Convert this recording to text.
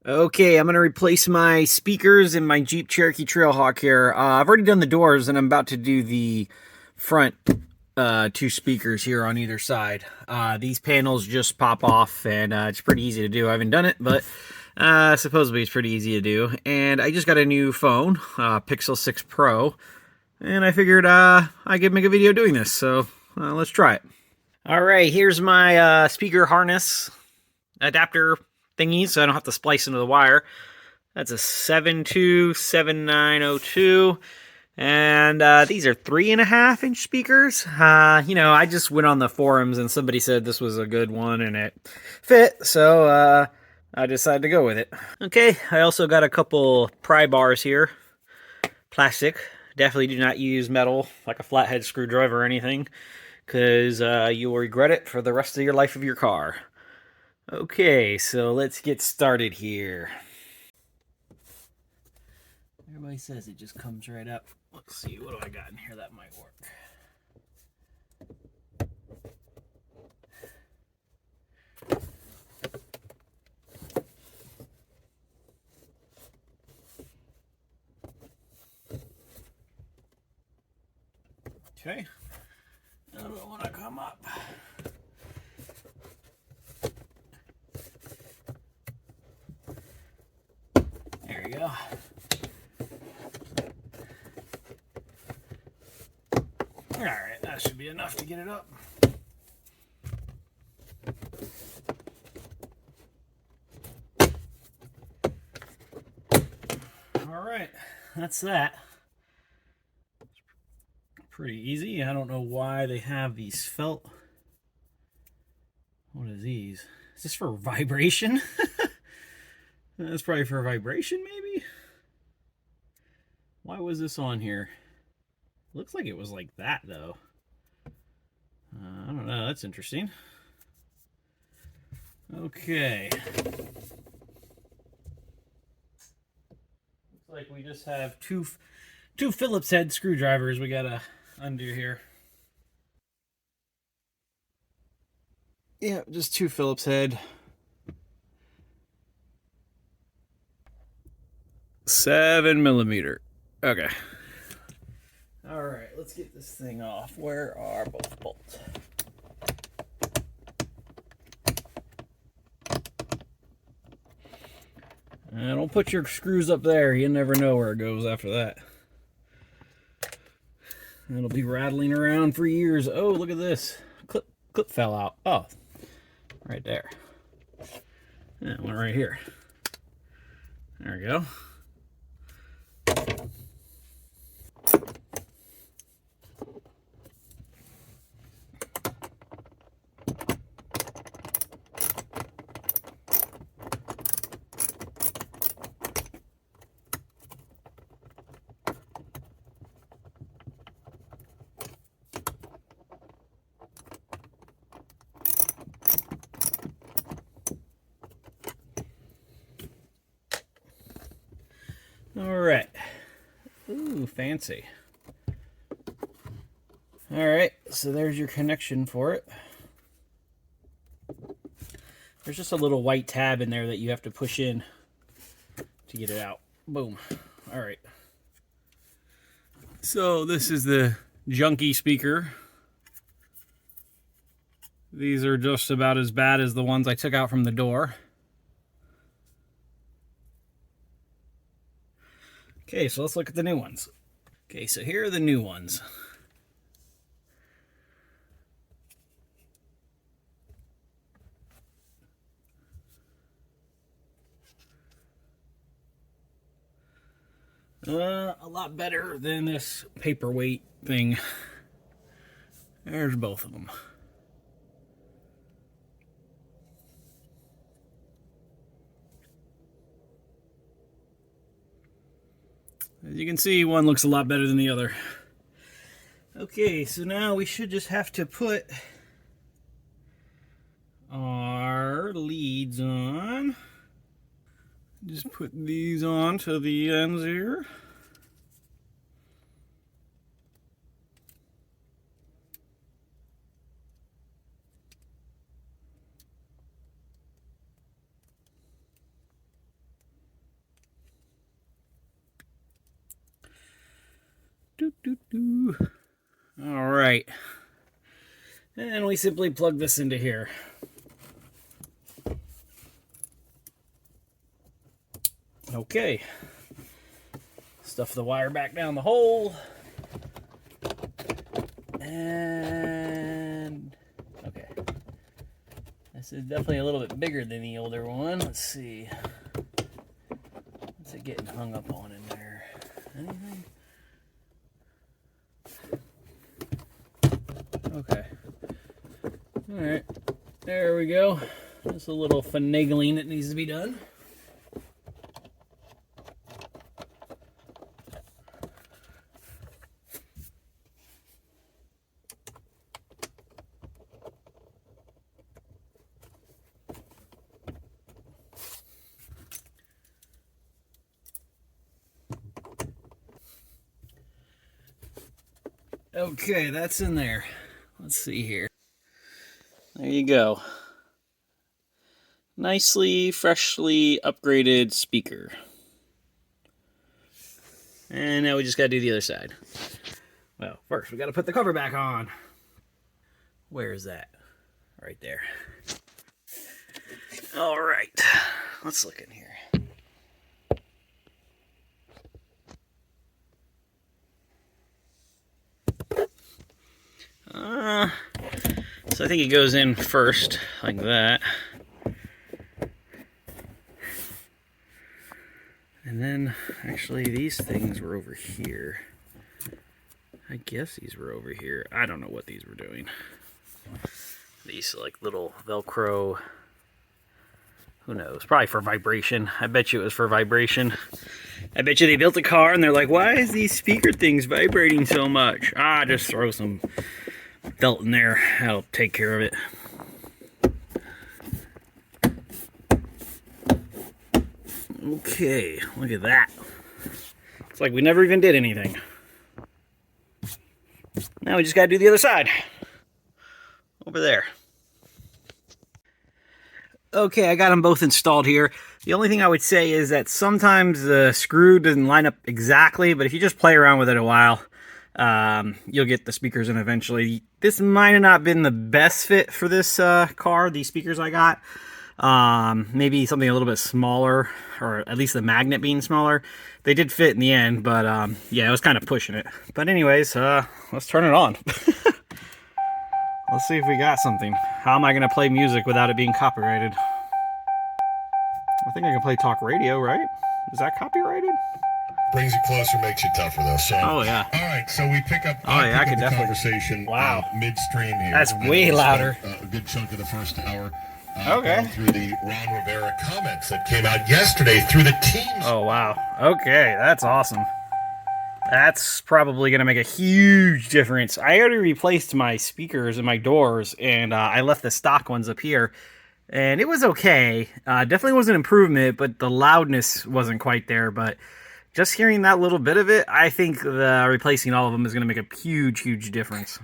Okay, I'm going to replace my speakers in my Jeep Cherokee Trailhawk here. I've already done the doors and I'm about to do the front two speakers here on either side. These panels just pop off and it's pretty easy to do. I haven't done it, but supposedly it's pretty easy to do. And I just got a new phone, Pixel 6 Pro, and I figured I could make a video doing this, so let's try it. Alright, here's my speaker harness adapter thingy, so I don't have to splice into the wire. That's a 727902. And these are 3.5-inch speakers. I just went on the forums and somebody said this was a good one and it fit, so I decided to go with it. Okay, I also got a couple pry bars here. Plastic. Definitely do not use metal, like a flathead screwdriver or anything, because you will regret it for the rest of your life of your car. Okay, so let's get started here. Everybody says it just comes right up. Let's see, what do I got in here that might work? Okay, I don't want to come up. There you go. Alright, that should be enough to get it up. Alright, that's that. Pretty easy. I don't know why they have these felt. What are these? Is this for vibration? That's probably for vibration, maybe? Why was this on here? Looks like it was like that, though. I don't know. That's interesting. Okay. Looks like we just have two Phillips head screwdrivers we gotta undo here. Yeah, just two Phillips head. 7mm. Okay. Alright, let's get this thing off. Where are both bolts? Don't put your screws up there. You never know where it goes after that. It'll be rattling around for years. Oh, look at this. Clip fell out. Oh, right there. Yeah, went right here. There we go. All right. Ooh, fancy. All right, so there's your connection for it. There's just a little white tab in there that you have to push in to get it out. Boom. All right. So this is the junky speaker. These are just about as bad as the ones I took out from the door. Okay, so let's look at the new ones. Okay, so here are the new ones. A lot better than this paperweight thing. There's both of them. As you can see, one looks a lot better than the other. Okay, so now we should just have to put our leads on. Just put these on to the ends here. All right. And we simply plug this into here. Okay. Stuff the wire back down the hole. And okay. This is definitely a little bit bigger than the older one. Let's see. What's it getting hung up on in there? Anything? Okay. Alright. There we go. Just a little finagling that needs to be done. Okay, that's in there. Let's see here. There you go. Nicely, freshly upgraded speaker. And now we just gotta do the other side. Well, first we gotta put the cover back on. Where is that? Right there. All right, let's look in here. So I think it goes in first, like that. And then, actually, these things were over here. I guess these were over here. I don't know what these were doing. These, like, little Velcro, who knows, probably for vibration. I bet you it was for vibration. I bet you they built a car and they're like, why is these speaker things vibrating so much? Just throw some felt in there. That'll take care of it. Okay, look at that. It's like we never even did anything. Now we just gotta do the other side. Over there. Okay, I got them both installed here. The only thing I would say is that sometimes the screw doesn't line up exactly, but if you just play around with it a while, you'll get the speakers in eventually. This might have not been the best fit for this car, these speakers I got. Maybe something a little bit smaller, or at least the magnet being smaller. They did fit in the end, but yeah, I was kind of pushing it. But anyways, let's turn it on. Let's see if we got something. How am I going to play music without it being copyrighted? I think I can play talk radio, right? Is that copyrighted? Brings you closer, makes you tougher, though. So, oh yeah. All right, so we pick up. Oh yeah, I could the definitely. Conversation. Wow. Midstream here. That's way louder. A good chunk of the first hour. Okay. Through the Ron Rivera comments that came out yesterday through the teams. Oh wow. Okay, that's awesome. That's probably going to make a huge difference. I already replaced my speakers and my doors, and I left the stock ones up here. And it was okay. Definitely was an improvement, but the loudness wasn't quite there. But just hearing that little bit of it, I think replacing all of them is going to make a huge, huge difference.